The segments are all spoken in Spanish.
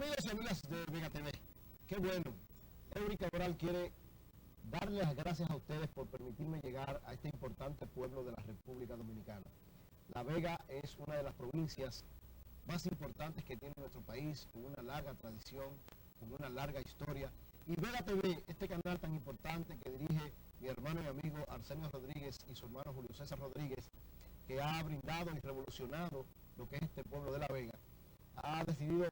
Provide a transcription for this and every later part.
Amigos y amigas de Vega TV, qué bueno. Eury Cabral quiere darle las gracias a ustedes por permitirme llegar a este importante pueblo de la República Dominicana. La Vega es una de las provincias más importantes que tiene nuestro país, con una larga tradición, con una larga historia. Y Vega TV, este canal tan importante que dirige mi hermano y amigo Arsenio Rodríguez y su hermano Julio César Rodríguez, que ha brindado y revolucionado lo que es este pueblo de La Vega, ha decidido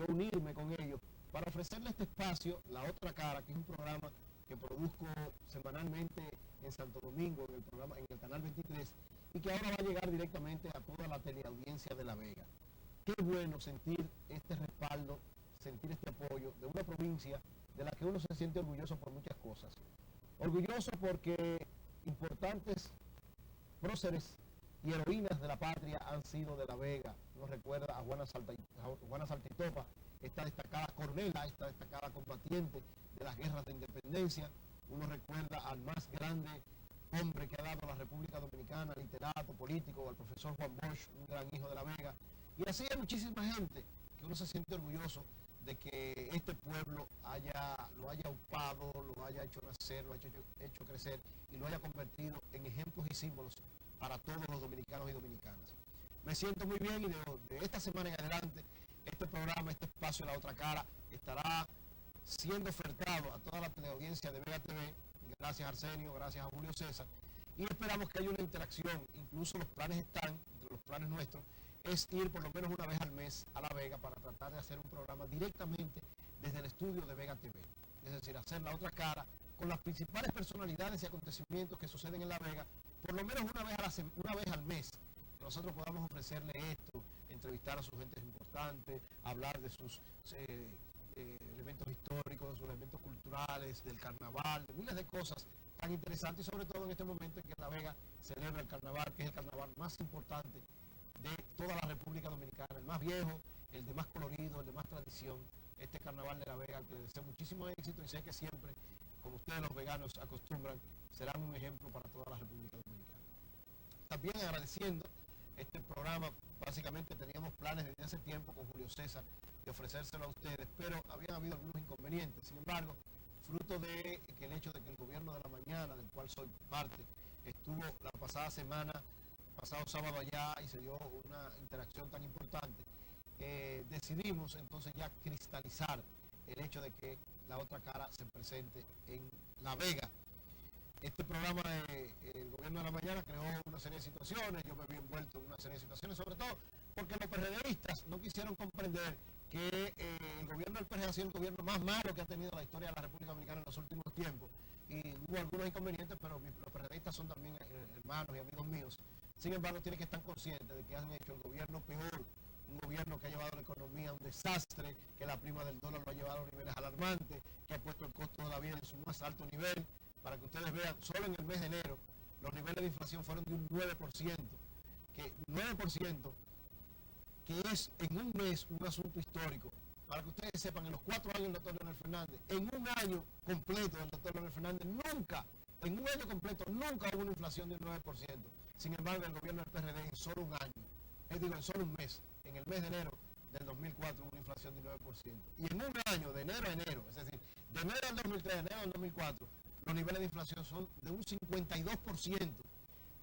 unirme con ellos para ofrecerle este espacio, La Otra Cara, que es un programa que produzco semanalmente en Santo Domingo, en el canal 23, y que ahora va a llegar directamente a toda la teleaudiencia de La Vega. Qué bueno sentir este respaldo, sentir este apoyo de una provincia de la que uno se siente orgulloso por muchas cosas. Orgulloso porque importantes próceres y heroínas de la patria han sido de La Vega. Nos recuerda a Juana Saltitopa, esta destacada cornela, esta destacada combatiente de las guerras de independencia. Uno recuerda al más grande hombre que ha dado a la República Dominicana, literato, político, al profesor Juan Bosch, un gran hijo de La Vega. Y así hay muchísima gente que uno se siente orgulloso de que este pueblo lo haya upado, lo haya hecho nacer, lo haya hecho crecer y lo haya convertido en ejemplos y símbolos para todos los dominicanos y dominicanas. Me siento muy bien y de esta semana en adelante este programa, este espacio de La Otra Cara estará siendo ofertado a toda la teleaudiencia de Vega TV, gracias a Arsenio, gracias a Julio César, y esperamos que haya una interacción. Incluso los planes están, entre los planes nuestros, es ir por lo menos una vez al mes a La Vega para tratar de hacer un programa directamente desde el estudio de Vega TV, es decir, hacer La Otra Cara con las principales personalidades y acontecimientos que suceden en La Vega, por lo menos una vez al mes, que nosotros podamos ofrecerle esto, entrevistar a sus gentes importantes, hablar de sus elementos históricos, sus elementos culturales, del carnaval, de miles de cosas tan interesantes, y sobre todo en este momento en que La Vega celebra el carnaval, que es el carnaval más importante de toda la República Dominicana, el más viejo, el de más colorido, el de más tradición, este carnaval de La Vega, al que le deseo muchísimo éxito y sé que siempre, como ustedes los veganos acostumbran, serán un ejemplo para toda la República Dominicana. También agradeciendo este programa, básicamente teníamos planes desde hace tiempo con Julio César de ofrecérselo a ustedes, pero habían habido algunos inconvenientes. Sin embargo, fruto de que el hecho de que el gobierno de la mañana, del cual soy parte, estuvo la pasada semana, pasado sábado allá, y se dio una interacción tan importante, decidimos entonces ya cristalizar el hecho de que La Otra Cara se presente en La Vega. Este programa, el gobierno de la mañana creó una serie de situaciones, yo me vi envuelto en una serie de situaciones, sobre todo porque los PRDistas no quisieron comprender que el gobierno del PRD ha sido el gobierno más malo que ha tenido la historia de la República Dominicana en los últimos tiempos, y hubo algunos inconvenientes, pero los PRDistas son también hermanos y amigos míos. Sin embargo, tienen que estar conscientes de que han hecho el gobierno peor, un gobierno que ha llevado la economía a un desastre, que la prima del dólar lo ha llevado a niveles alarmantes, que ha puesto el costo de la vida en su más alto nivel. Para que ustedes vean, solo en el mes de enero los niveles de inflación fueron de un 9%, que es en un mes un asunto histórico. Para que ustedes sepan, en los 4 años del doctor Leonel Fernández, en un año completo del doctor Leonel Fernández, nunca hubo una inflación del 9%. Sin embargo, el gobierno del PRD en solo un año, en solo un mes, en el mes de enero del 2004 hubo una inflación del 9%. Y en un año, de enero a enero, es decir, de enero del 2003 a enero del 2004, los niveles de inflación son de un 52%,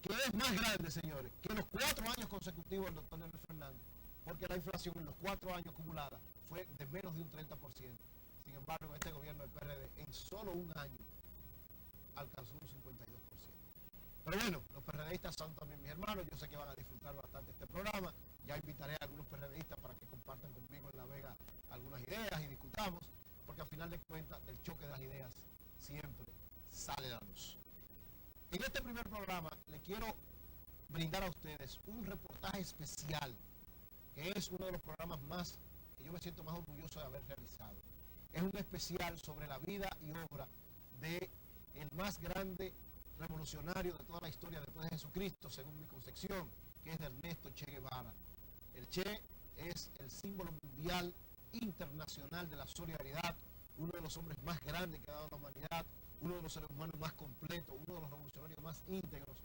que es más grande, señores, que los 4 años consecutivos del doctor Leonel Fernández, porque la inflación en los 4 años acumulada fue de menos de un 30%. Sin embargo, este gobierno del PRD en solo un año alcanzó un 52%. Pero bueno, los PRDistas son también mis hermanos, yo sé que van a disfrutar bastante este programa. Ya invitaré a algunos PRDistas para que compartan conmigo en La Vega algunas ideas y discutamos, porque al final de cuentas el choque de las ideas siempre sale a la luz. En este primer programa le quiero brindar a ustedes un reportaje especial, que es uno de los programas más que yo me siento más orgulloso de haber realizado. Es un especial sobre la vida y obra de el más grande revolucionario de toda la historia después de Jesucristo, según mi concepción, que es de Ernesto Che Guevara. El Che es el símbolo mundial internacional de la solidaridad, uno de los hombres más grandes que ha dado la humanidad, uno de los seres humanos más completos, uno de los revolucionarios más íntegros.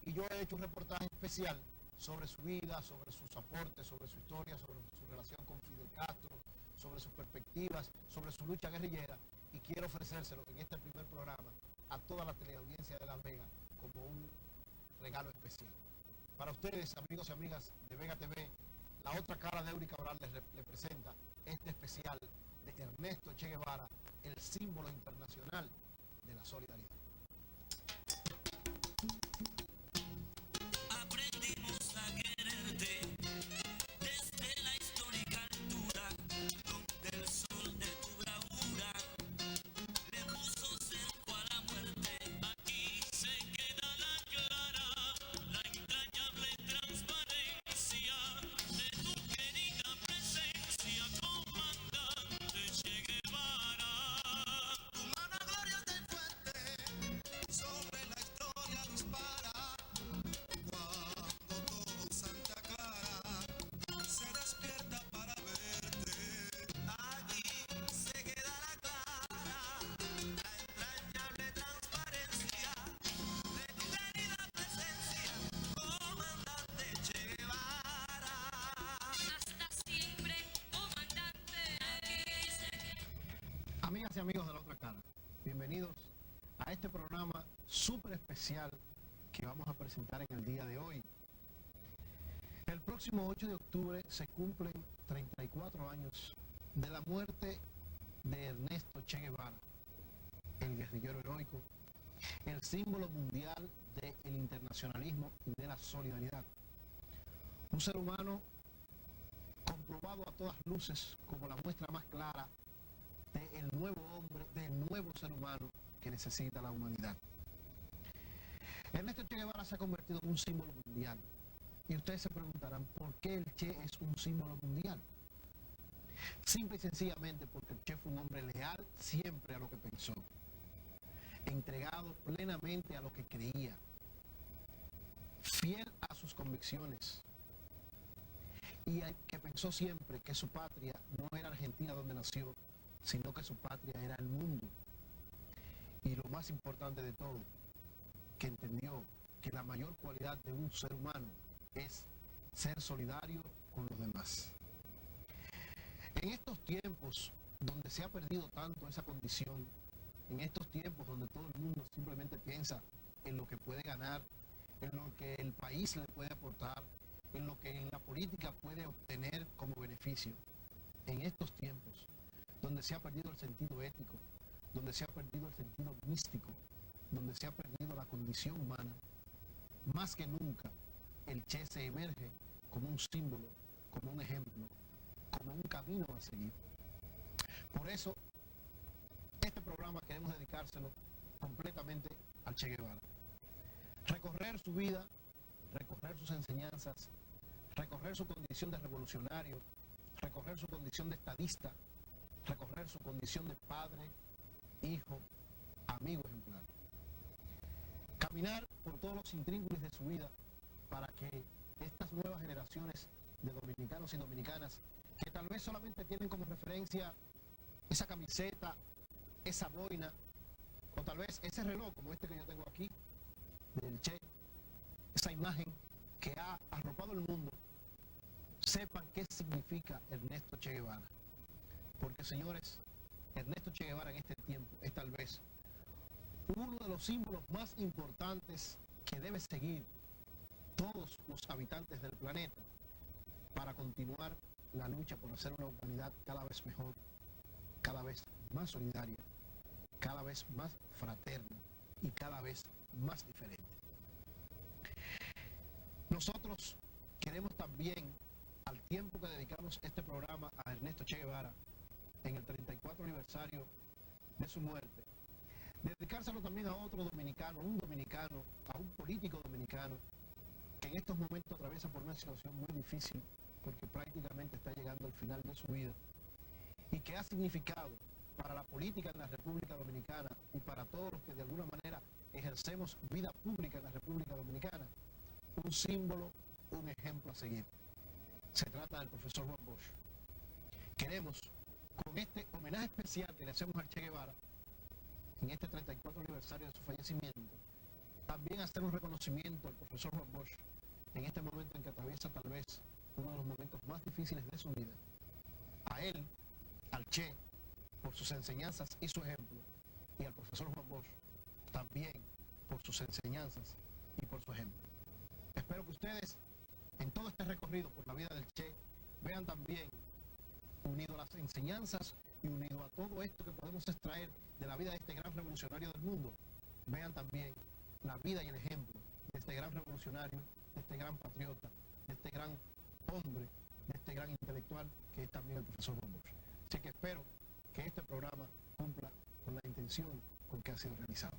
Y yo he hecho un reportaje especial sobre su vida, sobre sus aportes, sobre su historia, sobre su relación con Fidel Castro, sobre sus perspectivas, sobre su lucha guerrillera, y quiero ofrecérselo en este primer programa a toda la teleaudiencia de Las Vegas como un regalo especial. Para ustedes, amigos y amigas de Vega TV, la otra cara de Eury Cabral le presenta este especial de Ernesto Che Guevara, el símbolo internacional de la solidaridad. Aprendimos a quererte desde la histórica altura, donde el sol de tu bravura le puso cerco a la muerte. Aquí se queda la clara, la entrañable transparencia de tu querida presencia, comandante Che Guevara. Tu mano gloria del fuerte sobre la historia dispara. Cuando todo Santa Clara se despierta para verte, allí se queda la clara, la entrañable transparencia de tu querida presencia, comandante Che Guevara. Hasta siempre, comandante. Aquí se queda. Amigas y amigos de la otra cara, bienvenidos a este programa súper especial que vamos a presentar en el día de hoy. El próximo 8 de octubre se cumplen 34 años de la muerte de Ernesto Che Guevara, el guerrillero heroico, el símbolo mundial del internacionalismo y de la solidaridad. Un ser humano comprobado a todas luces como la muestra más clara del nuevo hombre, del nuevo ser humano que necesita la humanidad. Ernesto Che Guevara se ha convertido en un símbolo mundial. Y ustedes se preguntarán, ¿por qué el Che es un símbolo mundial? Simple y sencillamente porque el Che fue un hombre leal siempre a lo que pensó, entregado plenamente a lo que creía, fiel a sus convicciones, y que pensó siempre que su patria no era Argentina donde nació, sino que su patria era el mundo. Y lo más importante de todo, que entendió que la mayor cualidad de un ser humano es ser solidario con los demás. En estos tiempos donde se ha perdido tanto esa condición, en estos tiempos donde todo el mundo simplemente piensa en lo que puede ganar, en lo que el país le puede aportar, en lo que en la política puede obtener como beneficio, en estos tiempos donde se ha perdido el sentido ético, donde se ha perdido el sentido místico, donde se ha perdido la condición humana, más que nunca el Che se emerge como un símbolo, como un ejemplo, como un camino a seguir. Por eso, este programa queremos dedicárselo completamente al Che Guevara. Recorrer su vida, recorrer sus enseñanzas, recorrer su condición de revolucionario, recorrer su condición de estadista, recorrer su condición de padre, hijo, amigo ejemplar. Caminar por todos los intríngulis de su vida para que estas nuevas generaciones de dominicanos y dominicanas que tal vez solamente tienen como referencia esa camiseta, esa boina, o tal vez ese reloj como este que yo tengo aquí, del Che, esa imagen que ha arropado el mundo, sepan qué significa Ernesto Che Guevara. Porque, señores, Ernesto Che Guevara en este tiempo es tal vez uno de los símbolos más importantes que debe seguir todos los habitantes del planeta para continuar la lucha por hacer una humanidad cada vez mejor, cada vez más solidaria, cada vez más fraterna y cada vez más diferente. Nosotros queremos también, al tiempo que dedicamos este programa a Ernesto Che Guevara, en el 34 aniversario de su muerte, dedicárselo también a otro dominicano, a un político dominicano, que en estos momentos atraviesa por una situación muy difícil, porque prácticamente está llegando al final de su vida, y que ha significado para la política en la República Dominicana y para todos los que de alguna manera ejercemos vida pública en la República Dominicana, un símbolo, un ejemplo a seguir. Se trata del profesor Juan Bosch. Queremos, con este homenaje especial que le hacemos al Che Guevara, en este 34 aniversario de su fallecimiento, también hacer un reconocimiento al profesor Juan Bosch en este momento en que atraviesa tal vez uno de los momentos más difíciles de su vida, a él, al Che, por sus enseñanzas y su ejemplo, y al profesor Juan Bosch también por sus enseñanzas y por su ejemplo. Espero que ustedes, en todo este recorrido por la vida del Che, vean también, unido a las enseñanzas y unido a todo esto que podemos extraer de la vida de este gran revolucionario del mundo, vean también la vida y el ejemplo de este gran revolucionario, de este gran patriota, de este gran hombre, de este gran intelectual que es también el profesor Juan Bosch. Así que espero que este programa cumpla con la intención con que ha sido realizado.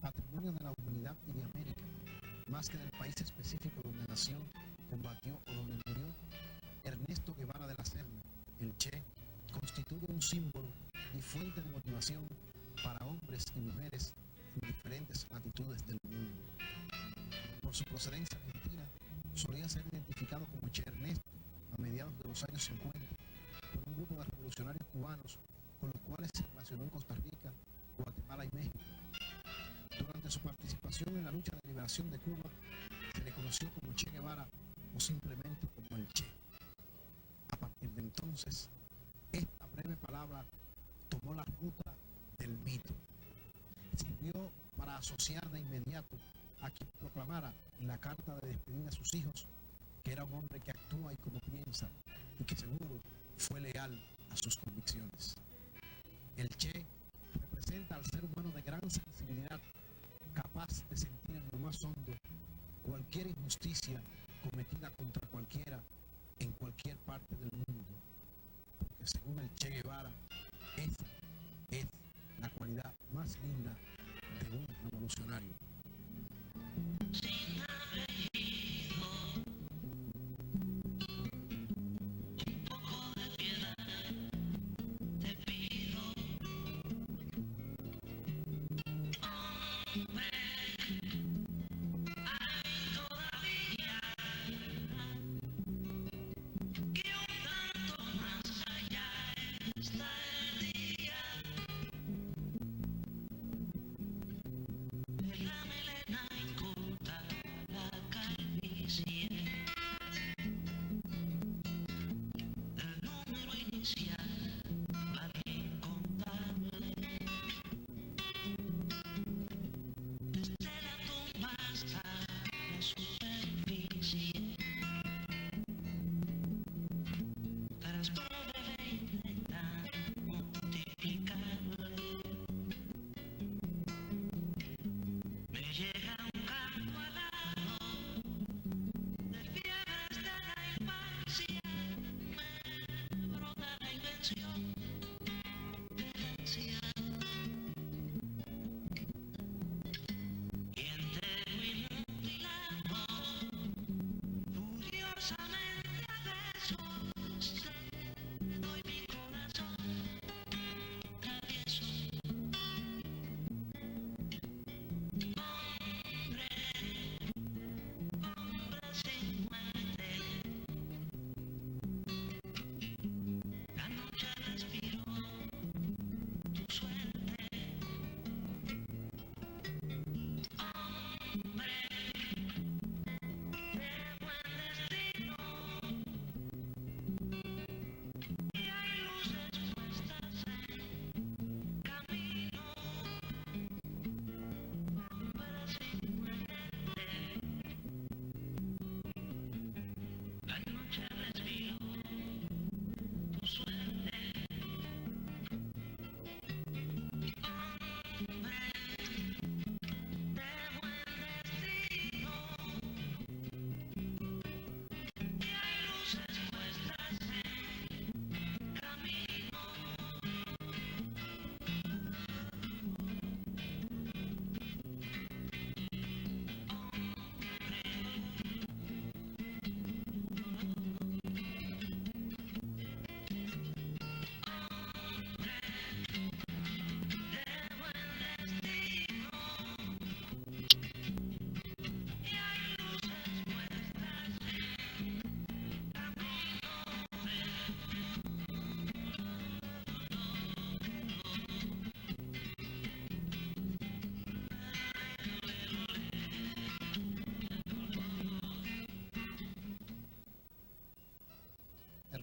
Patrimonio de la humanidad y de América, más que del país específico donde nació, combatió o donde murió, Ernesto Guevara de la Serna, el Che, constituye un símbolo y fuente de motivación para hombres y mujeres en diferentes latitudes del mundo. Por su procedencia argentina, solía ser identificado como Che Ernesto a mediados de los años 50 por un grupo de revolucionarios cubanos con los cuales se relacionó en Costa Rica, Guatemala y México. Durante su participación en la lucha de liberación de Cuba, se le conoció como Che Guevara o simplemente como el Che. A partir de entonces, esta breve palabra tomó la ruta del mito. Sirvió para asociar de inmediato a quien proclamara en la carta de despedida a sus hijos que era un hombre que actúa y como piensa y que seguro fue leal a sus convicciones. El Che representa al ser humano de gran sensibilidad, capaz de sentir en lo más hondo cualquier injusticia cometida contra cualquiera en cualquier parte del mundo, porque según el Che Guevara, esa es la cualidad más linda de un revolucionario.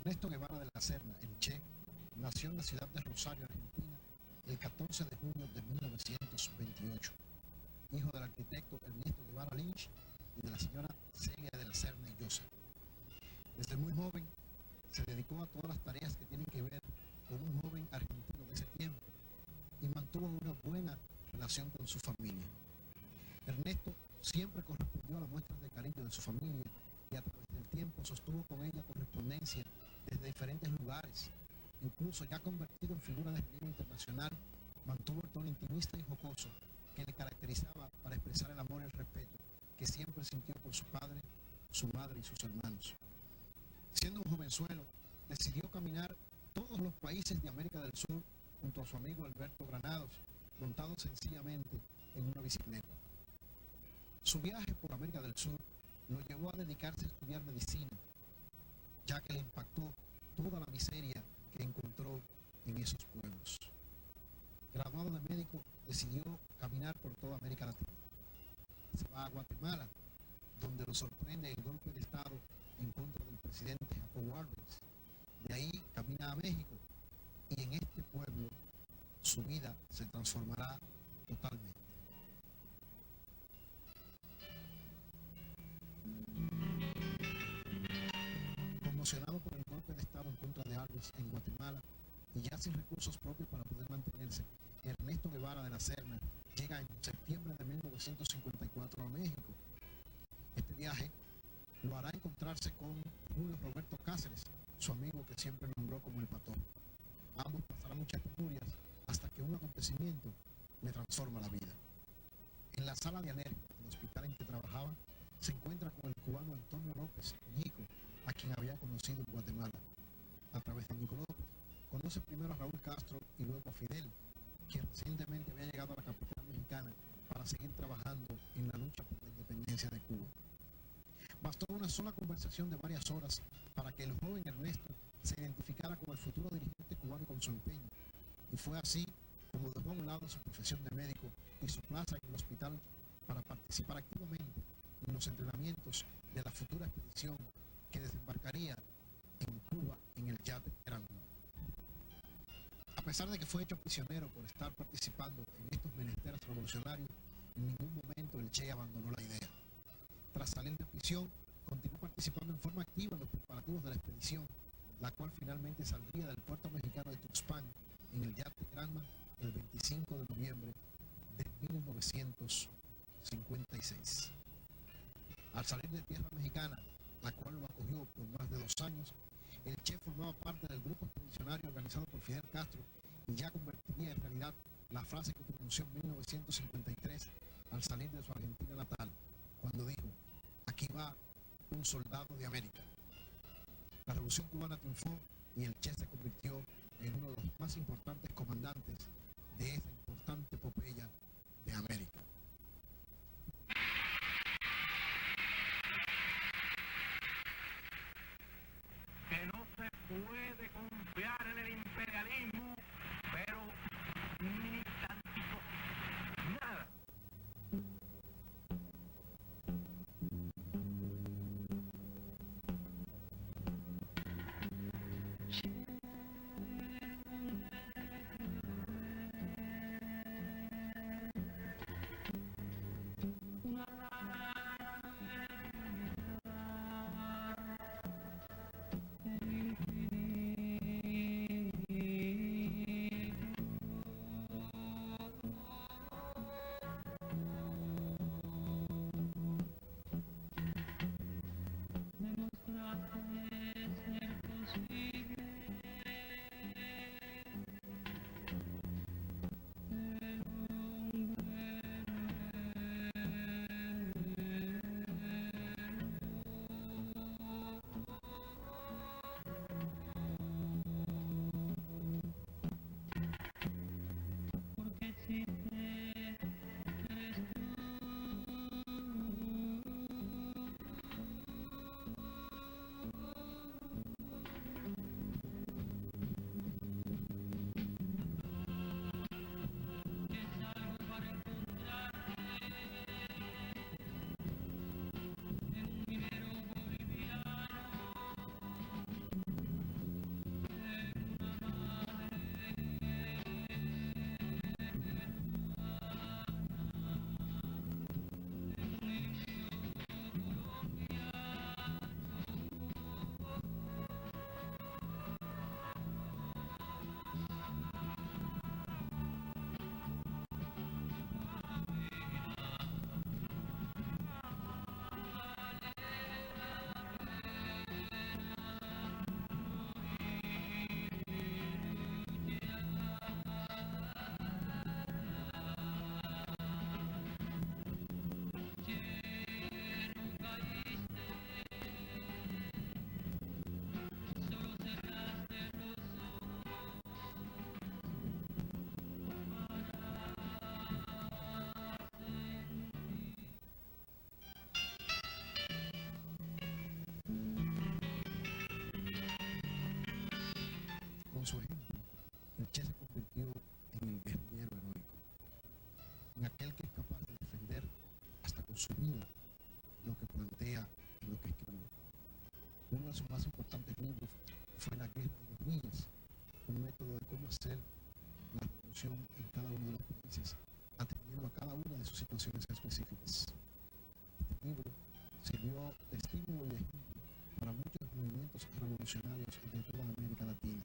Ernesto Guevara de la Serna, el Che, nació en la ciudad de Rosario, Argentina, el 14 de junio de 1928, hijo del arquitecto Ernesto Guevara Lynch y de la señora Celia de la Serna y Llosa. Desde muy joven se dedicó a todas las tareas que tienen que ver con un joven argentino de ese tiempo y mantuvo una buena relación con su familia. Ernesto siempre correspondió a las muestras de cariño de su familia y a través del tiempo sostuvo con ella correspondencia desde diferentes lugares. Incluso ya convertido en figura de relieve internacional, mantuvo el tono intimista y jocoso que le caracterizaba para expresar el amor y el respeto que siempre sintió por su padre, su madre y sus hermanos. Siendo un jovenzuelo, decidió caminar todos los países de América del Sur junto a su amigo Alberto Granados, montado sencillamente en una bicicleta. Su viaje por América del Sur lo llevó a dedicarse a estudiar medicina, ya que le impactó toda la miseria que encontró en esos pueblos. Graduado de médico, decidió caminar por toda América Latina. Se va a Guatemala, donde lo sorprende el golpe de Estado en contra del presidente Jacobo Arbenz. De ahí camina a México y en este pueblo su vida se transformará totalmente. Conmocionado por el golpe de Estado en contra de Arbenz en Guatemala y ya sin recursos propios para poder mantenerse, Ernesto Guevara de la Serna llega en septiembre de 1954 a México. Este viaje lo hará encontrarse con Julio Roberto Cáceres, su amigo que siempre nombró como el Pato. Ambos pasarán muchas penurias hasta que un acontecimiento le transforma la vida. En la sala de alergia del hospital en que trabajaba, se encuentra con el cubano Antonio López, Nico, a quien había conocido en Guatemala. A través de Nico López, conoce primero a Raúl Castro y luego a Fidel, quien recientemente había llegado a la capital mexicana para seguir trabajando en la lucha por la independencia de Cuba. Bastó una sola conversación de varias horas para que el joven Ernesto se identificara con el futuro dirigente cubano y con su empeño. Y fue así como dejó a un lado su profesión de médico y su plaza en el hospital para participar activamente en los entrenamientos de la futura expedición que desembarcaría en Cuba en el yate Granma. A pesar de que fue hecho prisionero por estar participando en estos menesteres revolucionarios, en ningún momento el Che abandonó la idea. Tras salir de prisión, continuó participando en forma activa en los preparativos de la expedición, la cual finalmente saldría del puerto mexicano de Tuxpan en el yate Granma el 25 de noviembre de 1956. Al salir de tierra mexicana, la cual lo acogió por más de 2 años, el Che formaba parte del grupo expedicionario organizado por Fidel Castro y ya convertiría en realidad la frase que pronunció en 1953 al salir de su Argentina natal, cuando dijo: "Aquí va un soldado de América". La revolución cubana triunfó y el Che se convirtió en uno de los más importantes comandantes de esa importante epopeya de América. Que no se puede confiar en el imperialismo, pero ni tantito, nada. su vida lo que plantea y lo que escribe. Uno de sus más importantes libros fue La Guerra de Guerrillas, un método de cómo hacer la revolución en cada uno de los países, atendiendo a cada una de sus situaciones específicas. Este libro sirvió de estímulo y de ejemplo para muchos movimientos revolucionarios de toda América Latina.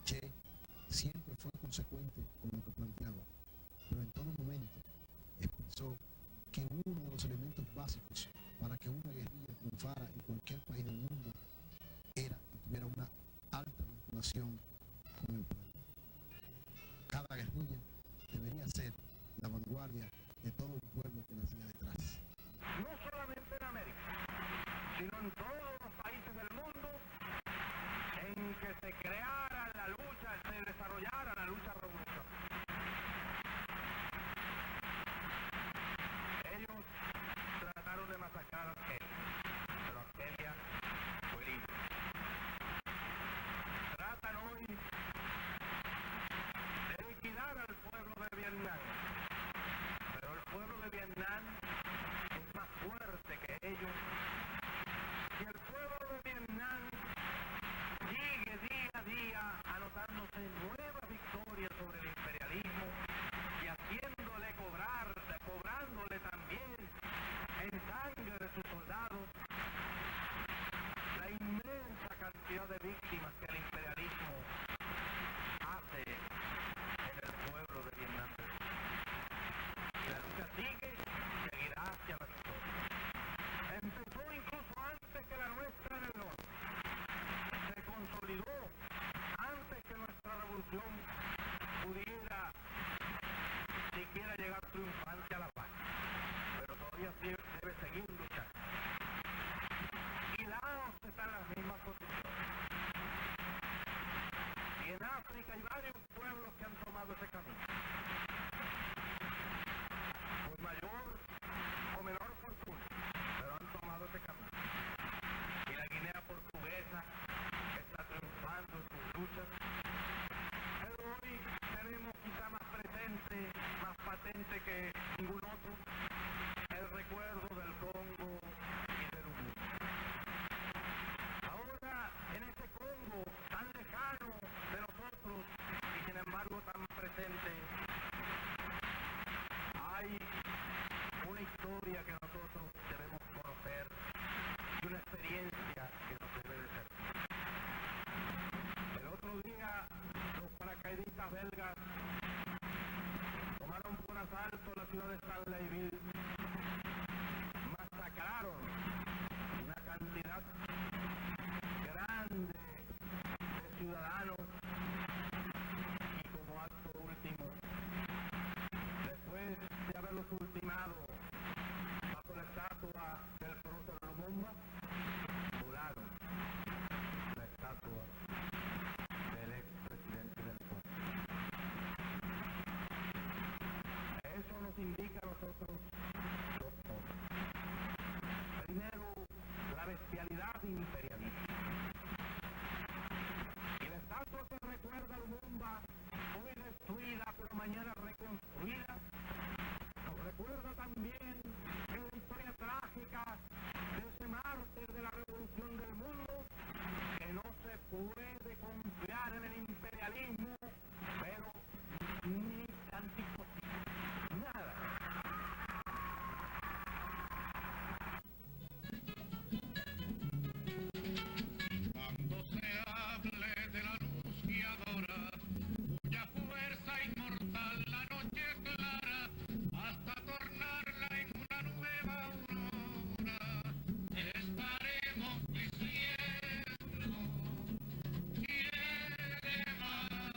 Che siempre fue consecuente con lo que planteaba, pero en todo momento expresó que uno de los elementos básicos para que una guerrilla triunfara en cualquier país del mundo era que tuviera una alta vinculación con el pueblo. Cada guerrilla debería ser la vanguardia de todo un pueblo que nacía detrás. No solamente en América, sino en todos los países del mundo en que se creara la lucha, se desarrollara la lucha revolucionaria. Ellos trataron de masacrar a Argelia, pero Argelia fue libre. Tratan hoy de liquidar al pueblo de Vietnam, pero el pueblo de Vietnam es más fuerte que ellos. Y el pueblo de Vietnam sigue día a día anotándose nuevas victorias sobre el imperialismo y haciéndole cobrándole también en sangre de sus soldados la inmensa cantidad de víctimas que el imperialismo hace en el pueblo de Vietnam. Y la lucha seguirá hacia la victoria. Empezó incluso antes que la nuestra en el norte. Se consolidó antes que nuestra revolución pudiera siquiera llegar triunfante a la paz. Pero todavía debe seguir luchando. Y Laos está en las mismas posiciones. Y en África hay varios pueblos que han tomado ese camino. Con mayor o menor fortuna, pero han tomado ese camino. Y la Guinea portuguesa está triunfando en sus luchas. Pero hoy tenemos quizá más presente, más patente que ningún otro, el recuerdo del Congo y del Ubuntu. Ahora, en ese Congo tan lejano de nosotros y sin embargo tan presente, hay una historia que nosotros debemos conocer y una experiencia que nos debe de servir. El otro día, los paracaidistas belgas tomaron por asalto la ciudad de Stanleyville, masacraron una cantidad grande de ciudadanos y como acto último, después de haberlos ultimado bajo la estatua del prócer Lumumba, volaron la estatua del expresidente del pueblo. Eso nos indica a nosotros dos cosas. Primero, la bestialidad imperialista. Y la estatua que recuerda a Lumumba, hoy destruida pero mañana reconstruida, nos recuerda también que la historia trágica de ese mártir de la revolución del mundo, que no se puede confiar en el imperialismo, pero ni tantito, nada. Cuando se hable de la luz guiadora, cuya fuerza inmortal la noche clara, hasta tornarla en una nueva aurora, estaremos diciendo, quiere más.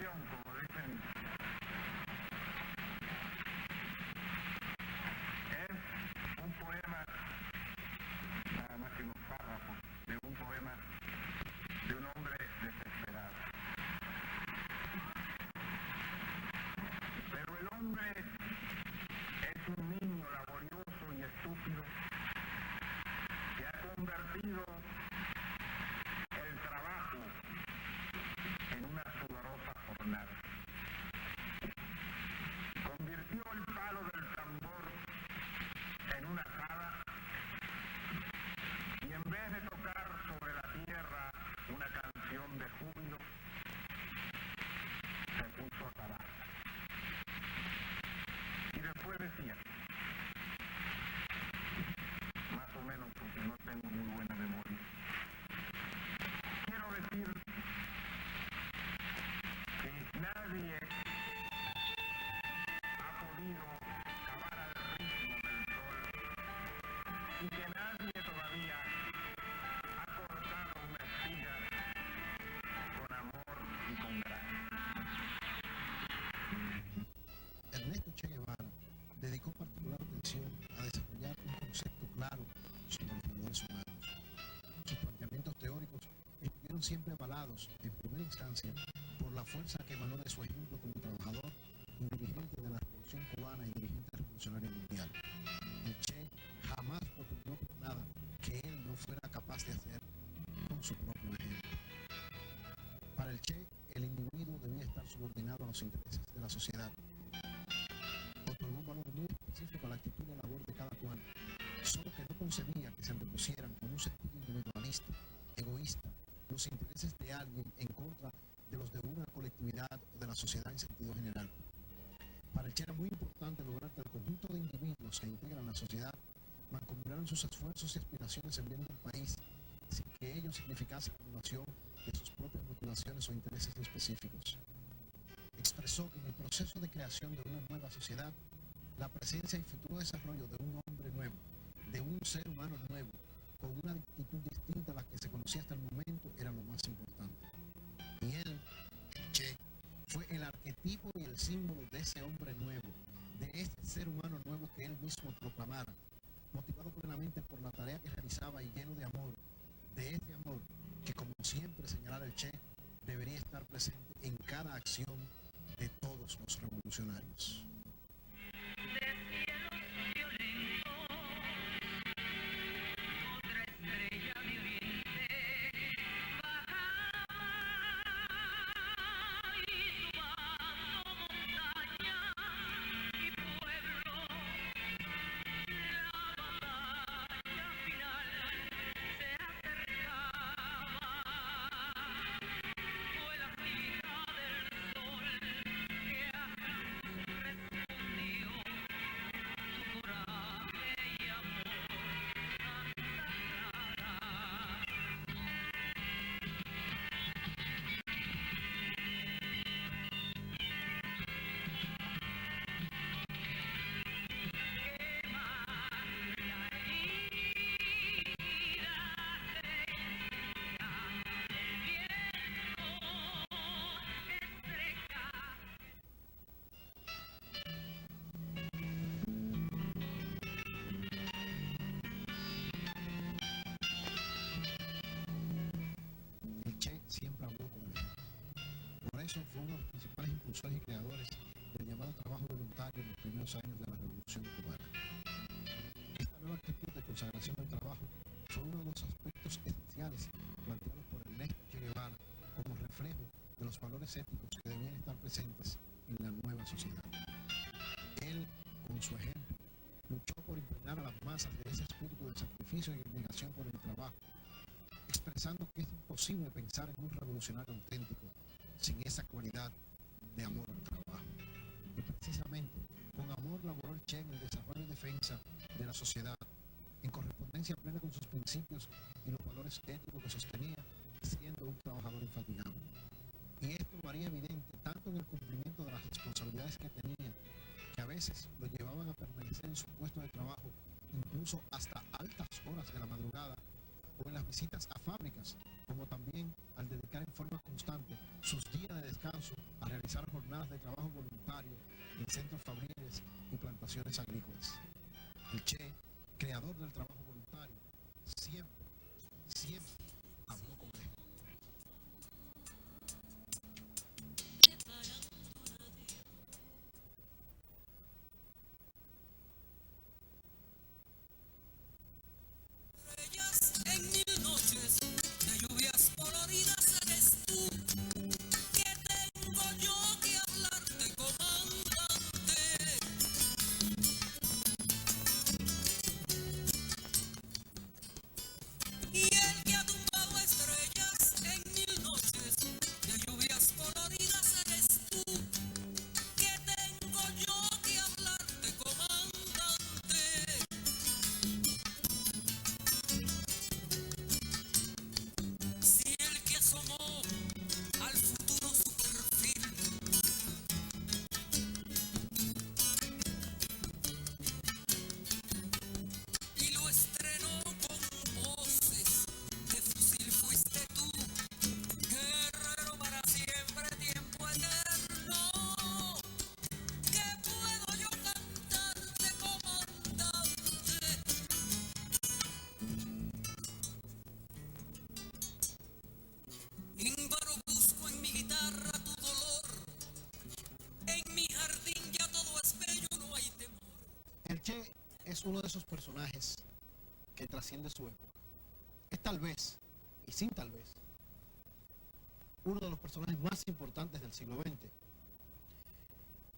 canción, como dicen, es un poema, nada más que unos párrafos, de un poema de un hombre desesperado. Pero el hombre es un niño laborioso y estúpido que ha convertido el trabajo en una sudorosa jornada. Convirtió el palo del tambor en una sala y en vez de tocar sobre la tierra una canción de júbilo, se puso a cavar. Y después decía, más o menos porque no tengo muy buena memoria, quiero decir que nadie ha podido cavar al ritmo del sol y que nadie todavía ha cortado una espiga con amor y con gracia. Ernesto Che Guevara dedicó particular atención a desarrollar un concepto claro sobre los valores humanos. Sus planteamientos teóricos estuvieron siempre avalados, en primera instancia, por la fuerza que emanó de su ejemplo como trabajador y dirigente de la Revolución Cubana y dirigente revolucionario mundial. El Che jamás propugnó por nada que él no fuera capaz de hacer con su propio ejemplo. Para el Che, el individuo debía estar subordinado a los intereses de la sociedad. Otorgó un valor muy específico a la actitud y la labor de cada cual, solo que no concebía que se antepusieran con un sentido individualista, egoísta, los intereses de alguien en contra de los de una colectividad o de la sociedad en sentido general. Para el Che era muy importante lograr que el conjunto de individuos que integran la sociedad mancomunaran sus esfuerzos y aspiraciones en bien del país, sin que ello significase la anulación de sus propias motivaciones o intereses específicos. Expresó que en el proceso de creación de una nueva sociedad, la presencia y futuro desarrollo de un hombre nuevo, de un ser humano nuevo, con una actitud distinta a la que se conocía hasta el momento, era lo más importante. Y él, el Che, fue el arquetipo y el símbolo de ese hombre nuevo, de ese ser humano nuevo que él mismo proclamara, motivado plenamente por la tarea que realizaba y lleno de amor, de ese amor que, como siempre señalara el Che, debería estar presente en cada acción de todos los revolucionarios. Siempre habló con el ejemplo. Por eso fue uno de los principales impulsores y creadores del llamado trabajo voluntario en los primeros años de la Revolución Cubana. Esta nueva actitud de consagración del trabajo fue uno de los aspectos esenciales planteados por Ernesto Che Guevara como reflejo de los valores éticos que debían estar presentes en la nueva sociedad. Él, con su ejemplo, luchó por impregnar a las masas de ese espíritu de sacrificio y abnegación por el trabajo, expresando que es imposible pensar en un revolucionario auténtico sin esa cualidad de amor al trabajo. Y precisamente con amor laboró el Che en el desarrollo y defensa de la sociedad, en correspondencia plena con sus principios y los valores éticos que sostenía, siendo un trabajador infatigable. Y esto lo haría evidente tanto en el cumplimiento de las responsabilidades que tenía, que a veces lo llevaban a permanecer en su puesto de trabajo incluso hasta altas horas de la madrugada, o en las visitas a fábricas, como también al dedicar en forma constante sus días de descanso a realizar jornadas de trabajo voluntario en centros fabriles y plantaciones agrícolas. El Che, creador del trabajo voluntario, siempre habló con él. En mil noches de lluvias coloridas eres tú, que tengo yo que hablarte, comandante. Y el que ha tumbado estrellas en mil noches de lluvias coloridas eres tú, que tengo yo que hablarte, comandante. Si el que asomó al futuro su perfil y lo estrenó con voces de fusil fuiste tú, guerrero para siempre, tiempo eterno. ¿Qué puedo yo cantarte, comandante? Ímparo busco en mi guitarra tu dolor, en mi jardín ya todo es bello, no hay temor. El Che es uno de esos personajes que trasciende su época. Es tal vez, y sin tal vez, uno de los personajes más importantes del siglo XX.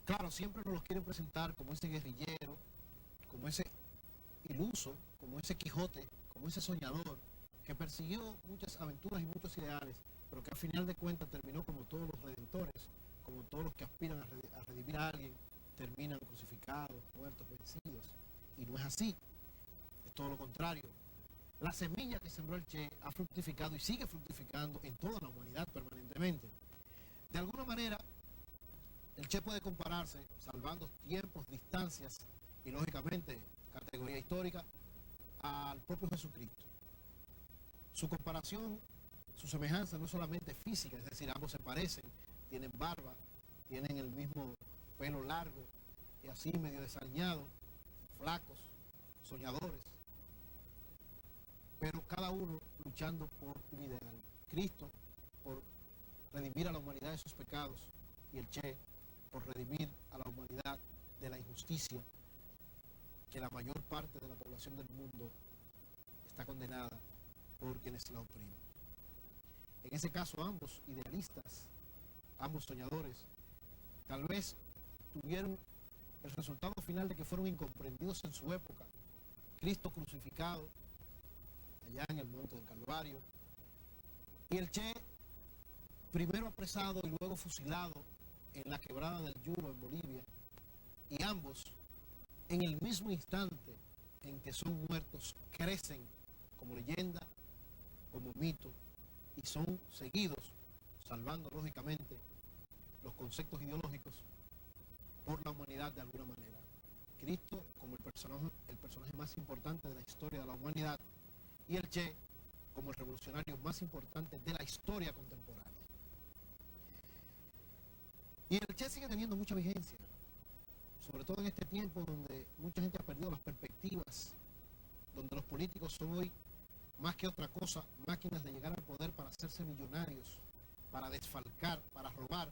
Claro, siempre nos los quieren presentar como ese guerrillero, como ese iluso, como ese Quijote, como ese soñador, que persiguió muchas aventuras y muchos ideales, pero que al final de cuentas terminó como todos los redentores, como todos los que aspiran a redimir a alguien, terminan crucificados, muertos, vencidos. Y no es así, es todo lo contrario. La semilla que sembró el Che ha fructificado y sigue fructificando en toda la humanidad permanentemente. De alguna manera, el Che puede compararse, salvando tiempos, distancias y lógicamente categoría histórica, al propio Jesucristo. Su comparación, su semejanza no es solamente física, es decir, ambos se parecen, tienen barba, tienen el mismo pelo largo y así medio desaliñado, flacos, soñadores, pero cada uno luchando por un ideal. Cristo por redimir a la humanidad de sus pecados y el Che por redimir a la humanidad de la injusticia que la mayor parte de la población del mundo está condenada por quienes la oprimen. En ese caso, ambos idealistas, ambos soñadores, tal vez tuvieron el resultado final de que fueron incomprendidos en su época. Cristo crucificado allá en el monte del Calvario, y el Che primero apresado y luego fusilado en la quebrada del Yuro en Bolivia, y ambos en el mismo instante en que son muertos crecen como leyenda, como mito, y son seguidos, salvando lógicamente los conceptos ideológicos por la humanidad de alguna manera. Cristo como el personaje más importante de la historia de la humanidad y el Che como el revolucionario más importante de la historia contemporánea. Y el Che sigue teniendo mucha vigencia, sobre todo en este tiempo donde mucha gente ha perdido las perspectivas, donde los políticos son hoy, más que otra cosa, máquinas de llegar al poder para hacerse millonarios, para desfalcar, para robar,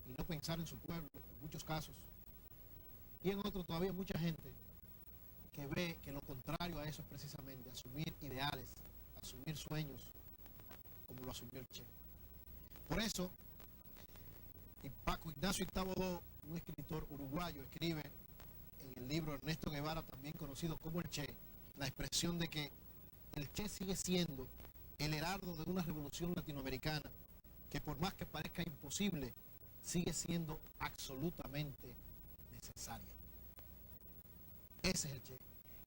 y no pensar en su pueblo, en muchos casos. Y en otros todavía mucha gente que ve que lo contrario a eso es precisamente asumir ideales, asumir sueños, como lo asumió el Che. Por eso, Paco Ignacio Ictabodó, un escritor uruguayo, escribe en el libro Ernesto Guevara, también conocido como el Che, la expresión de que el Che sigue siendo el heraldo de una revolución latinoamericana que, por más que parezca imposible, sigue siendo absolutamente necesaria. Ese es el Che.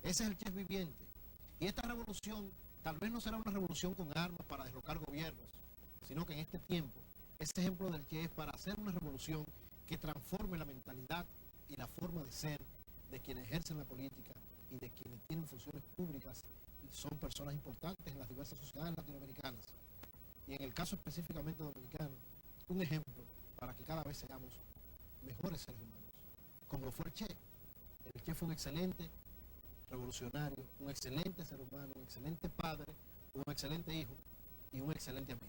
Ese es el Che viviente. Y esta revolución tal vez no será una revolución con armas para derrocar gobiernos, sino que en este tiempo, ese ejemplo del Che es para hacer una revolución que transforme la mentalidad y la forma de ser de quienes ejercen la política y de quienes tienen funciones públicas y son personas importantes en las diversas sociedades latinoamericanas. y en el caso específicamente dominicano, un ejemplo para que cada vez seamos mejores seres humanos, como lo fue el Che. El Che fue un excelente revolucionario, un excelente ser humano, un excelente padre, un excelente hijo y un excelente amigo.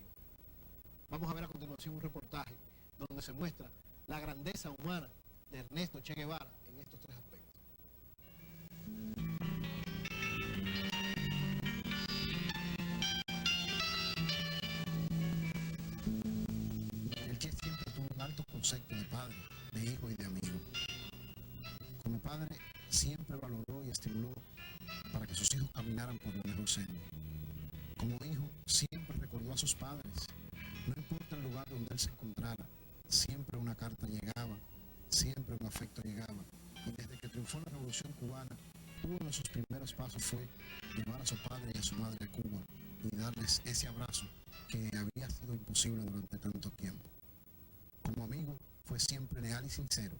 Vamos a ver a continuación un reportaje donde se muestra la grandeza humana de Ernesto Che Guevara en estos tres aspectos. El Che siempre tuvo un alto concepto de padre, de hijo y de amigo. Como padre, siempre valoró y estimuló para que sus hijos caminaran por el mejor sendero. Como hijo, siempre recordó a sus padres. No importa el lugar donde él se encontrara, siempre una carta llegaba, siempre un afecto llegaba. Y desde que triunfó la Revolución Cubana, uno de sus primeros pasos fue llevar a su padre y a su madre a Cuba y darles ese abrazo que había sido imposible durante tanto tiempo. Como amigo, fue siempre leal y sincero.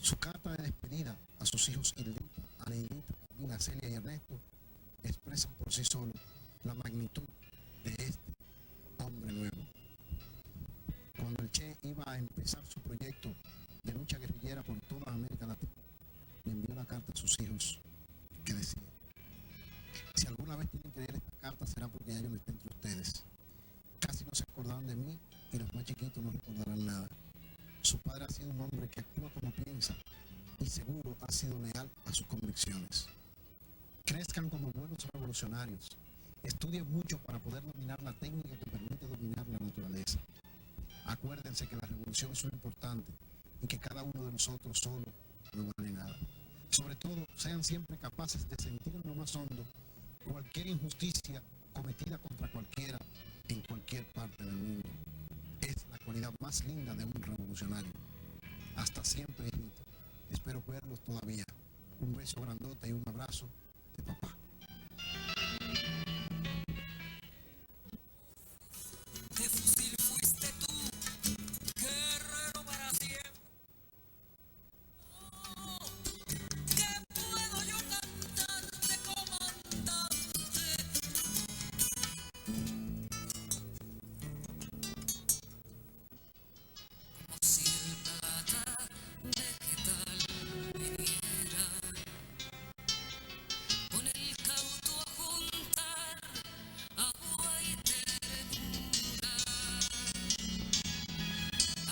Su carta de despedida a sus hijos Hildita, Aleidita, Dina, Celia y Ernesto expresan por sí solo la magnitud de este hombre nuevo. Cuando el Che iba a empezar su proyecto de lucha guerrillera por toda América Latina, le envió una carta a sus hijos que decía: si alguna vez tienen que leer esta carta será porque ya yo no esté entre ustedes. Casi no se acordaban de mí y los más chiquitos no recordarán nada. Su padre ha sido un hombre que actúa como piensa y seguro ha sido leal a sus convicciones. Crezcan como buenos revolucionarios. Estudien mucho para poder dominar la técnica que permite dominar la naturaleza. Acuérdense que la revolución es lo importante y que cada uno de nosotros solo no vale nada. Sobre todo, sean siempre capaces de sentir en lo más hondo cualquier injusticia cometida contra cualquiera en cualquier parte del mundo. Es la cualidad más linda de un revolucionario. Hasta siempre, hijito. Espero verlos todavía. Un beso grandote y un abrazo de papá. De fusil fuiste tú, guerrero para siempre. Oh, ¿qué puedo yo cantarte, comandante? Como si el plata de qué tal viniera, con el cauto a juntar agua y ternura.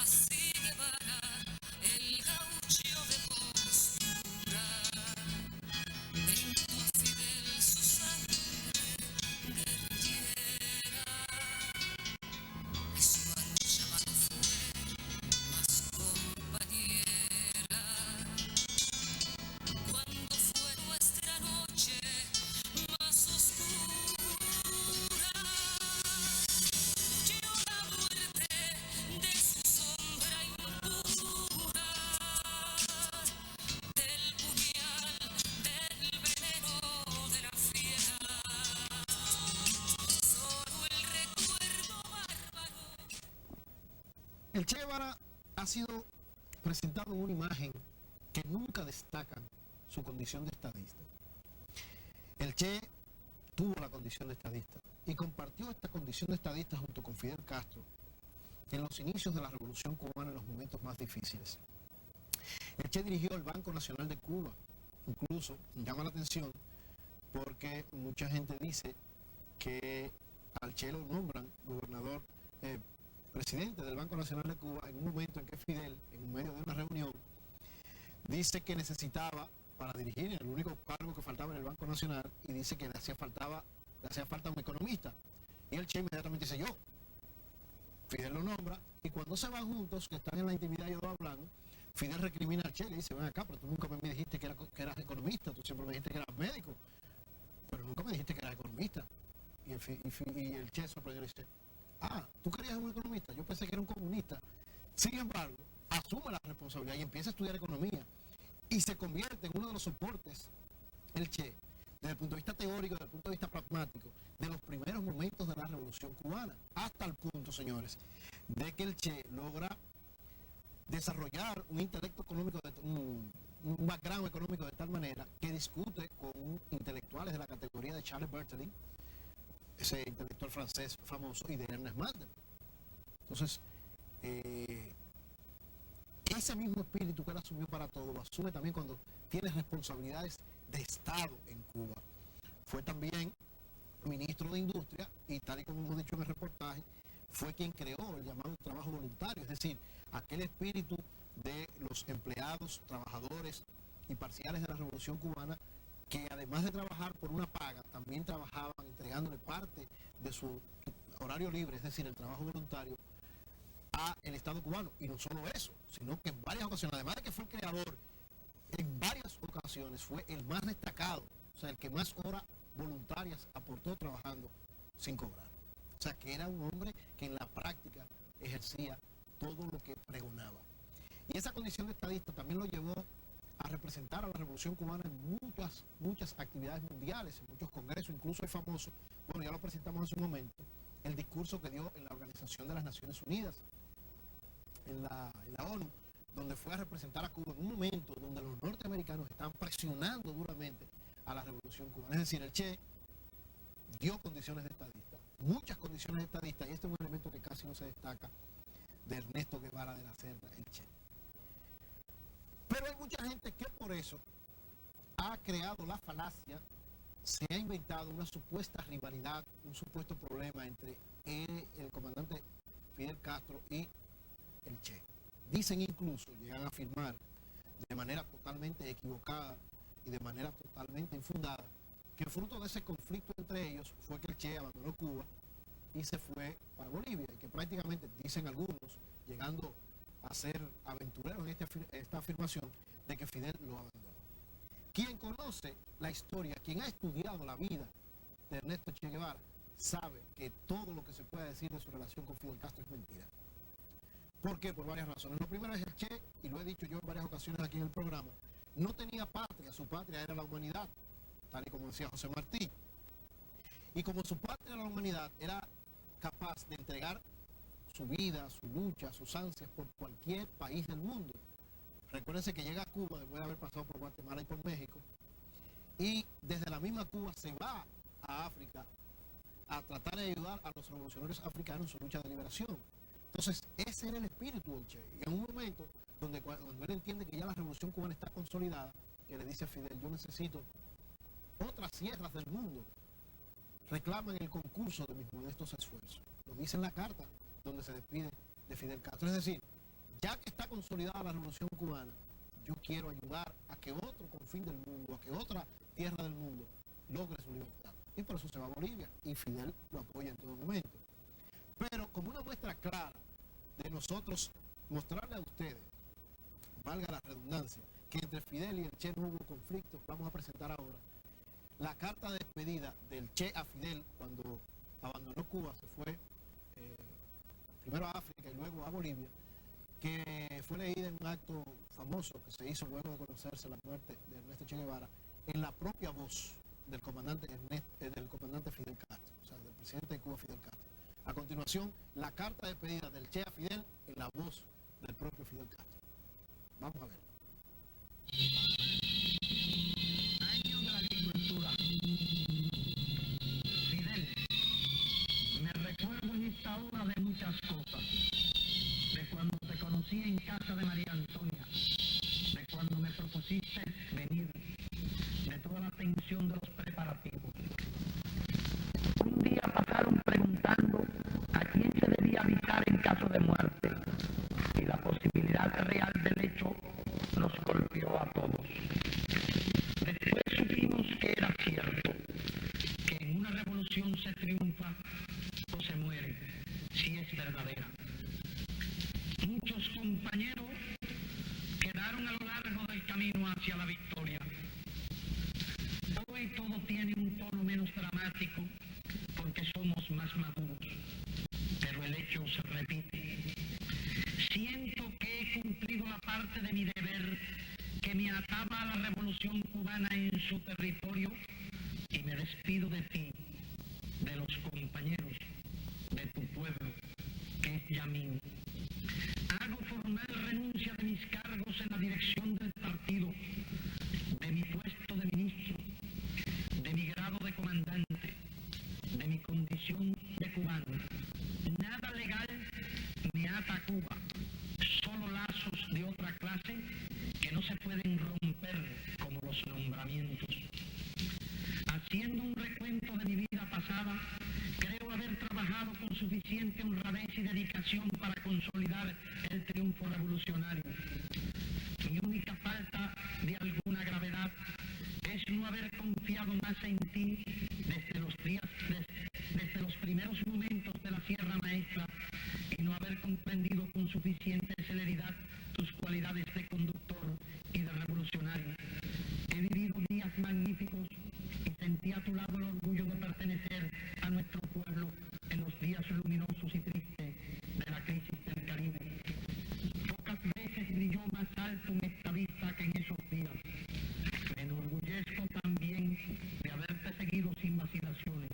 Así Guevara, el gaucho de postura, brindó a Fidel su sangre guerrillera, y su ancha mano fue más compañera. Cuando fue nuestra noche más oscura, huyó la muerte de su sombra impura, del puñal, del veneno de la fiera. Solo el recuerdo bárbaro. El Che Guevara ha sido presentado en una imagen que nunca destacan su condición de estadista. El Che tuvo la condición de estadista y compartió esta condición de estadista junto con Fidel Castro en los inicios de la Revolución Cubana en los momentos más difíciles. El Che dirigió el Banco Nacional de Cuba. Incluso llama la atención porque mucha gente dice que al Che lo nombran gobernador, presidente del Banco Nacional de Cuba en un momento en que Fidel, en medio de una reunión, dice que necesitaba para dirigir el único cargo que faltaba en el Banco Nacional y dice que le hacía falta un economista. Y el Che inmediatamente dice yo. Fidel lo nombra y cuando se van juntos, que están en la intimidad y dos hablando, Fidel recrimina al Che y le dice: ven acá, pero tú nunca me dijiste que eras economista, tú siempre me dijiste que eras médico, pero nunca me dijiste que eras economista. Y el Che sorprendió y dice: ah, tú querías un economista, yo pensé que era un comunista. Sin embargo, asume la responsabilidad y empieza a estudiar economía y se convierte en uno de los soportes, el Che, desde el punto de vista teórico, desde el punto de vista pragmático, de los primeros momentos de la Revolución Cubana, hasta el punto, señores, de que el Che logra desarrollar un intelecto económico, un background económico de tal manera que discute con intelectuales de la categoría de Charles Berthelin, ese intelectual francés famoso, y de Ernest Mandel. Entonces, ese mismo espíritu que él asumió para todo, lo asume también cuando tiene responsabilidades de Estado en Cuba. Fue también ministro de Industria y, tal y como hemos dicho en el reportaje, fue quien creó el llamado trabajo voluntario, es decir, aquel espíritu de los empleados, trabajadores y parciales de la Revolución Cubana, que además de trabajar por una paga, también trabajaban entregándole parte de su horario libre, es decir, el trabajo voluntario, a el Estado cubano. Y no solo eso, sino que en varias ocasiones, además de que fue el creador, en varias ocasiones fue el más destacado, o sea, el que más horas voluntarias aportó trabajando sin cobrar. O sea, que era un hombre que en la práctica ejercía todo lo que pregonaba. Y esa condición de estadista también lo llevó a representar a la Revolución Cubana en muchas actividades mundiales, en muchos congresos. Incluso es famoso, bueno, ya lo presentamos hace un momento, el discurso que dio en la Organización de las Naciones Unidas, en la ONU, donde fue a representar a Cuba en un momento donde los norteamericanos estaban presionando duramente a la Revolución Cubana. Es decir, el Che dio condiciones de estadista, muchas condiciones de estadista, y este es un elemento que casi no se destaca de Ernesto Guevara de la Serna, el Che. Pero hay mucha gente que por eso ha creado la falacia, se ha inventado una supuesta rivalidad, un supuesto problema entre el comandante Fidel Castro y el Che. Dicen incluso, llegan a afirmar de manera totalmente equivocada y de manera totalmente infundada, que fruto de ese conflicto entre ellos fue que el Che abandonó Cuba y se fue para Bolivia, y que prácticamente, dicen algunos, llegando a ser aventureros en esta afirmación, de que Fidel lo abandonó. Quien conoce la historia, quien ha estudiado la vida de Ernesto Che Guevara, sabe que todo lo que se puede decir de su relación con Fidel Castro es mentira. ¿Por qué? Por varias razones. Lo primero es el Che, y lo he dicho yo en varias ocasiones aquí en el programa, no tenía patria, su patria era la humanidad, tal y como decía José Martí. Y como su patria era la humanidad, era capaz de entregar su vida, su lucha, sus ansias por cualquier país del mundo. Recuérdense que llega a Cuba después de haber pasado por Guatemala y por México, y desde la misma Cuba se va a África a tratar de ayudar a los revolucionarios africanos en su lucha de liberación. Entonces, ese era el espíritu del Che. Y en un momento donde él entiende que ya la Revolución Cubana está consolidada, que le dice a Fidel, yo necesito otras tierras del mundo, reclaman el concurso de mis modestos esfuerzos. Lo dice en la carta donde se despide de Fidel Castro. Es decir, ya que está consolidada la Revolución Cubana, yo quiero ayudar a que otro confín del mundo, a que otra tierra del mundo logre su libertad. Y por eso se va a Bolivia, y Fidel lo apoya en todo momento. Pero como una muestra clara de nosotros mostrarle a ustedes, valga la redundancia, que entre Fidel y el Che no hubo conflictos, vamos a presentar ahora la carta de despedida del Che a Fidel cuando abandonó Cuba, se fue primero a África y luego a Bolivia, que fue leída en un acto famoso que se hizo luego de conocerse la muerte de Ernesto Che Guevara, en la propia voz del comandante Fidel Castro, o sea, del presidente de Cuba, Fidel Castro. A continuación, la carta de despedida del Che a Fidel en la voz del propio Fidel Castro. Vamos a ver. Año de la agricultura. Fidel, me recuerdo en esta hora de muchas cosas. De cuando te conocí en casa de María Antonia, de cuando me propusiste venir, de toda la tensión de los preparativos. Un día pasaron preguntando a quién se debía avisar en caso de muerte, y la posibilidad real del hecho nos golpeó a todos. Después supimos que era cierto, que en una revolución se triunfa o se muere, si es verdadera. Muchos compañeros quedaron a lo largo del camino hacia la victoria. Hoy todo tiene un tono menos dramático porque somos más maduros, pero el hecho se repite. Siento que he cumplido la parte de mi deber que me ataba a la Revolución Cubana en su territorio, y me despido de ti, de los compañeros, de tu pueblo, que es ya mío. Hago formal renuncia de mis cargos en la dirección del partido, de mi puesto de ministro, de mi grado de comandante, de mi condición pensamientos. Haciendo un recuento de mi vida pasada, creo haber trabajado con suficiente honradez y dedicación para consolidar el triunfo revolucionario. Mi única falta de alguna gravedad es no haber confiado más en ti desde los primeros momentos de la Sierra Maestra y no haber comprendido con suficiente celeridad tus cualidades de conductor y de revolucionario. He vivido días magníficos y sentí a tu lado el orgullo de pertenecer a nuestro pueblo en los días luminosos y tristes de la crisis del Caribe. Pocas veces brilló más alto un estadista que en esos días. Me enorgullezco también de haberte seguido sin vacilaciones,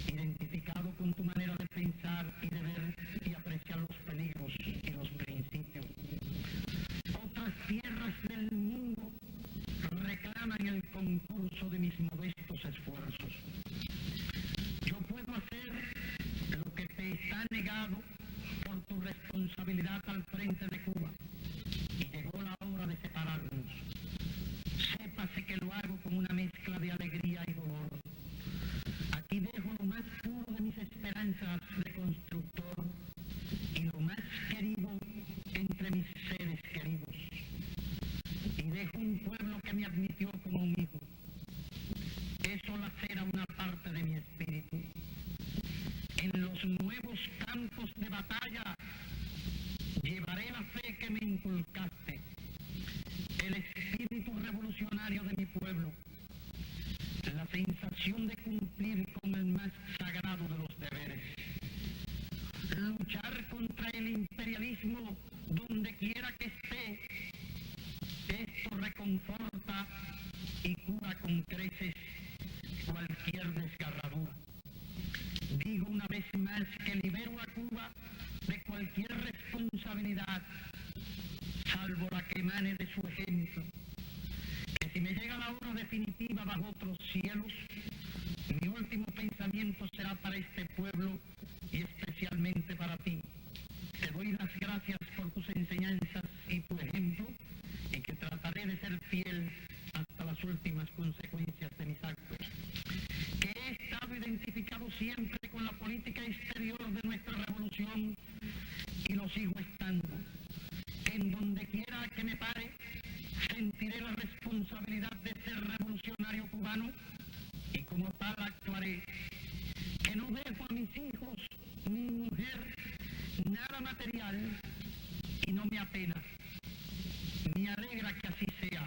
identificado con tu manera de pensar y de ver y apreciar los peligros y los principios. Otras tierras del mundo reclaman el concurso de mis modestos esfuerzos. Yo puedo hacer lo que te está negado por tu responsabilidad al frente de Cuba, y llegó la hora de separarnos. Sépase que lo hago con una mezcla de alegría y dolor. Aquí dejo lo más puro de mis esperanzas de constructor y lo más querido entre mis seres queridos. Y dejo un pueblo que me admitió como un hijo. Eso lacera una parte de mi espíritu. En los nuevos campos de batalla llevaré la fe que me inculcaste, el espíritu revolucionario de mi pueblo, la sensación de cumplir con el más sagrado de los deberes, luchar contra el imperialismo donde quiera que esté. Esto reconforta y cura con creces cualquier desgarradura. Digo una vez más que libero a Cuba de cualquier responsabilidad, salvo la que emane de su ejemplo. Que si me llega la hora definitiva bajo otros cielos, mi último pensamiento será para este pueblo y especialmente para ti. Te doy las gracias por tus enseñanzas y tu ejemplo, y que trataré de ser fiel hasta las últimas consecuencias de mis actos. Que he estado identificado siempre con la política exterior de nuestra revolución y lo sigo estando. Que en donde quiera que me pare, sentiré la responsabilidad de ser revolucionario cubano y como tal actuaré. Que no dejo a mis hijos ni mujer nada material y no me apena. Me alegra que así sea.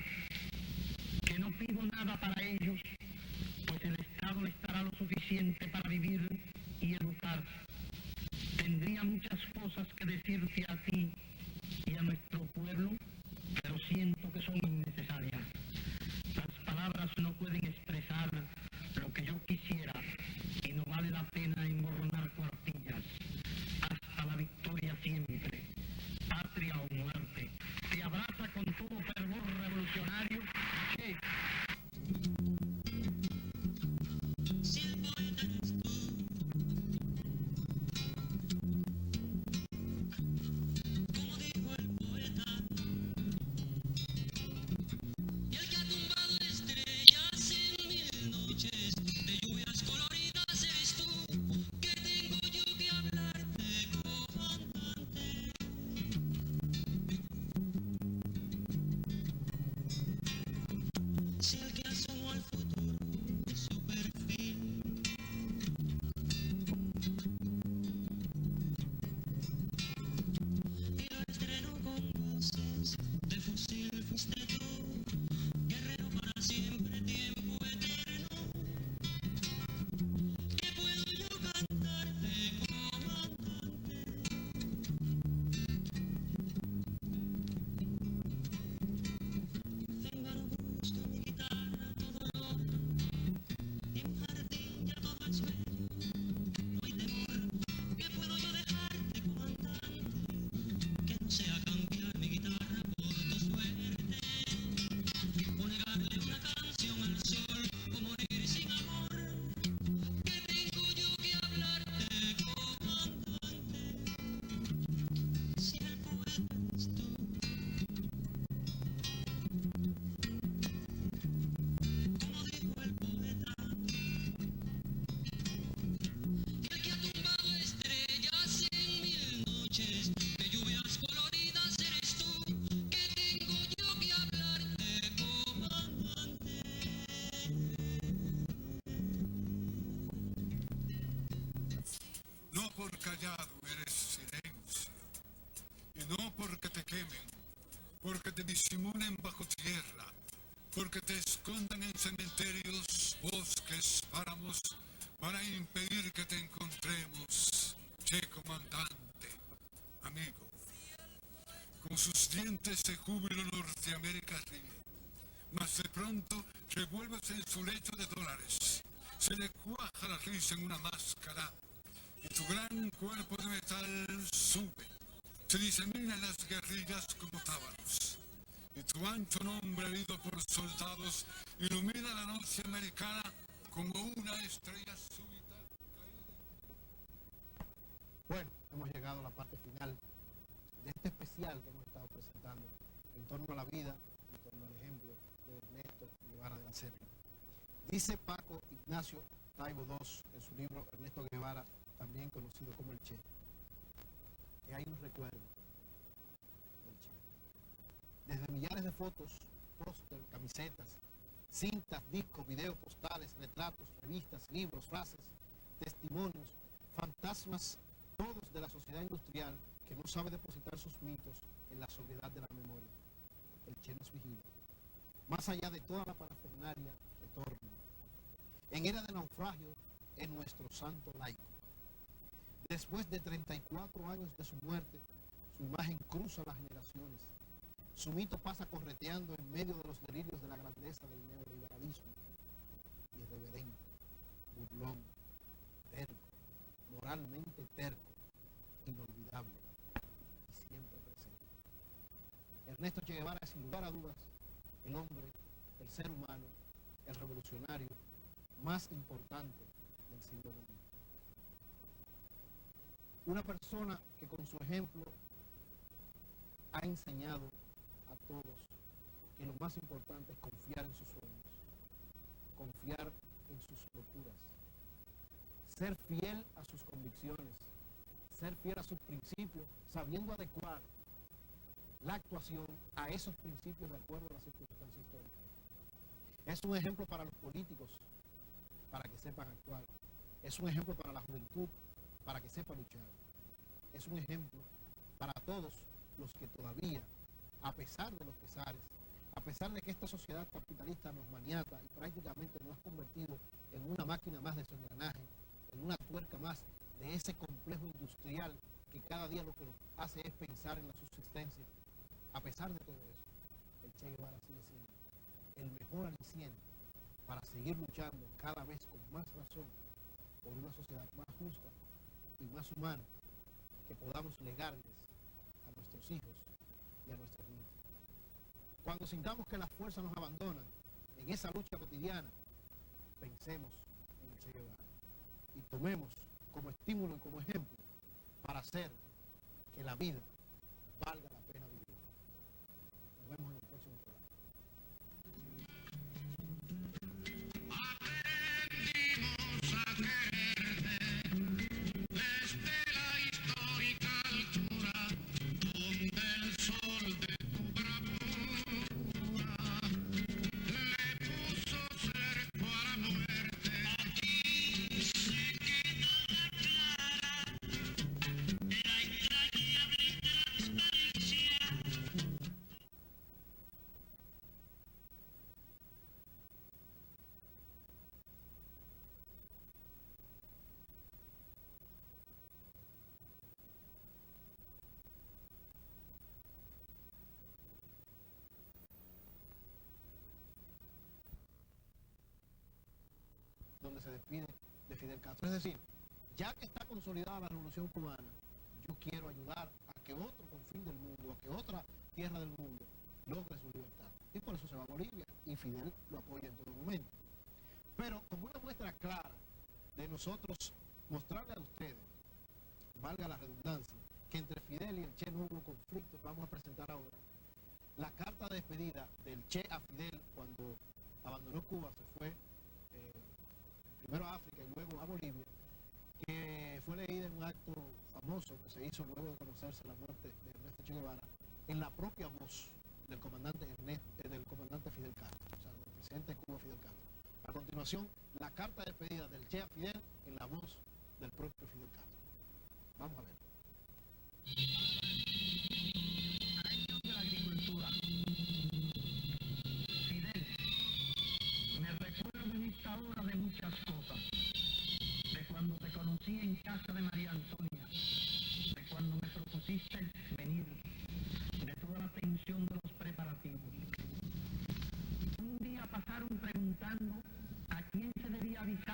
Que no pido nada para ellos, pues el Estado les dará lo suficiente para vivir y educar. Tendría muchas cosas que decirte a ti y a nuestro pueblo, pero siento que son innecesarias. Las palabras no pueden expresar lo que yo quisiera y no vale la pena emborronar cuartillas. Hasta la victoria siempre, patria o muerte. Te abraza con todo fervor revolucionario. Che. Si el poeta eres tú, porque te disimulen bajo tierra, porque te escondan en cementerios, bosques, páramos, para impedir que te encontremos. Che, comandante, amigo, con sus dientes de júbilo Norteamérica ríe, mas de pronto revuélvese en su lecho de dólares, se le cuaja la risa en una máscara, y tu gran cuerpo de metal sube, se disemina en las guerrillas como tábanos, y tu ancho nombre herido por soldados ilumina la noche americana como una estrella súbita caída. Bueno, hemos llegado a la parte final de este especial que hemos estado presentando en torno a la vida, en torno al ejemplo de Ernesto Guevara de la Serna. Dice Paco Ignacio Taibo II en su libro Ernesto Guevara, también conocido como el Che, que hay un recuerdo del Che. Desde millares de fotos, póster, camisetas, cintas, discos, videos, postales, retratos, revistas, libros, frases, testimonios, fantasmas, todos de la sociedad industrial que no sabe depositar sus mitos en la sobriedad de la memoria. El Che nos vigila. Más allá de toda la parafernalia, retorna. En era de naufragio, es nuestro santo laico. Después de 34 años de su muerte, su imagen cruza las generaciones. Su mito pasa correteando en medio de los delirios de la grandeza del neoliberalismo. Irreverente, burlón, terco, moralmente terco, inolvidable y siempre presente. Ernesto Che Guevara es, sin lugar a dudas, el hombre, el ser humano, el revolucionario más importante del siglo XX. Una persona que con su ejemplo ha enseñado a todos que lo más importante es confiar en sus sueños, confiar en sus locuras, ser fiel a sus convicciones, ser fiel a sus principios, sabiendo adecuar la actuación a esos principios de acuerdo a las circunstancias históricas. Es un ejemplo para los políticos, para que sepan actuar. Es un ejemplo para la juventud, para que sepa luchar. Es un ejemplo para todos los que todavía, a pesar de los pesares, a pesar de que esta sociedad capitalista nos maniata y prácticamente nos ha convertido en una máquina más de su engranaje, en una tuerca más de ese complejo industrial que cada día lo que nos hace es pensar en la subsistencia. A pesar de todo eso, el Che Guevara sigue siendo el mejor aliciente para seguir luchando cada vez con más razón por una sociedad más justa y más humana que podamos legarles a nuestros hijos y a nuestros nietos. Cuando sintamos que las fuerzas nos abandonan en esa lucha cotidiana, pensemos en el Che Guevara y tomemos como estímulo y como ejemplo para hacer que la vida valga la pena vivir. Nos vemos en el próximo programa. Aprendimos a quererte desde la histórica altura donde el sol de tu bravura le puso cerco a la muerte. Aquí se quedó la clara la entrañable transparencia. Donde se despide de Fidel Castro. Es decir, ya que está consolidada la revolución cubana, yo quiero ayudar a que otro confín del mundo, a que otra tierra del mundo logre su libertad. Y por eso se va a Bolivia y Fidel lo apoya en todo momento. Pero como una muestra clara de nosotros mostrarle a ustedes, valga la redundancia, que entre Fidel y el Che no hubo conflictos, vamos a presentar ahora la carta de despedida del Che a Fidel cuando abandonó Cuba, se fue primero a África y luego a Bolivia, que fue leída en un acto famoso que se hizo luego de conocerse la muerte de Ernesto Che Guevara, en la propia voz del comandante Fidel Castro, o sea, del presidente de Cuba, Fidel Castro. A continuación, la carta de despedida del Che a Fidel en la voz del propio Fidel Castro. Vamos a ver. Años de la agricultura.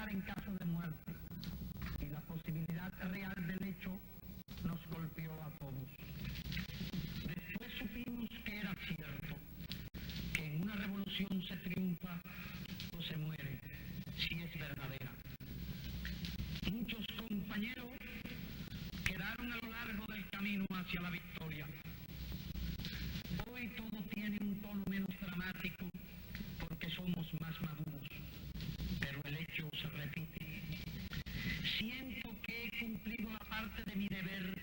estar en caso de muerte, y la posibilidad real del hecho nos golpeó a todos. Después supimos que era cierto, que en una revolución se triunfa o se muere, si es verdadera. Muchos compañeros quedaron a lo largo del camino hacia la victoria. Hoy todo tiene un tono menos dramático porque somos más maduros, pero el hecho se repite. Siento que he cumplido la parte de mi deber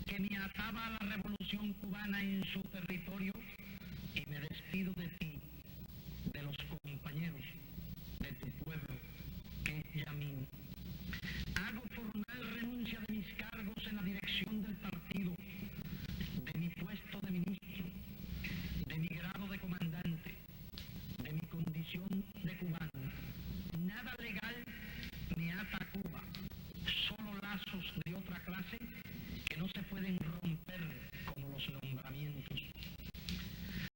que me ataba a la revolución cubana en su territorio y me despido de ti, de los compañeros, de tu pueblo, que es ya mío. Hago formal renuncia de mis cargos en la dirección del partido, de mi puesto de ministro, de mi grado de comandante, de mi condición de cubano. Nada legal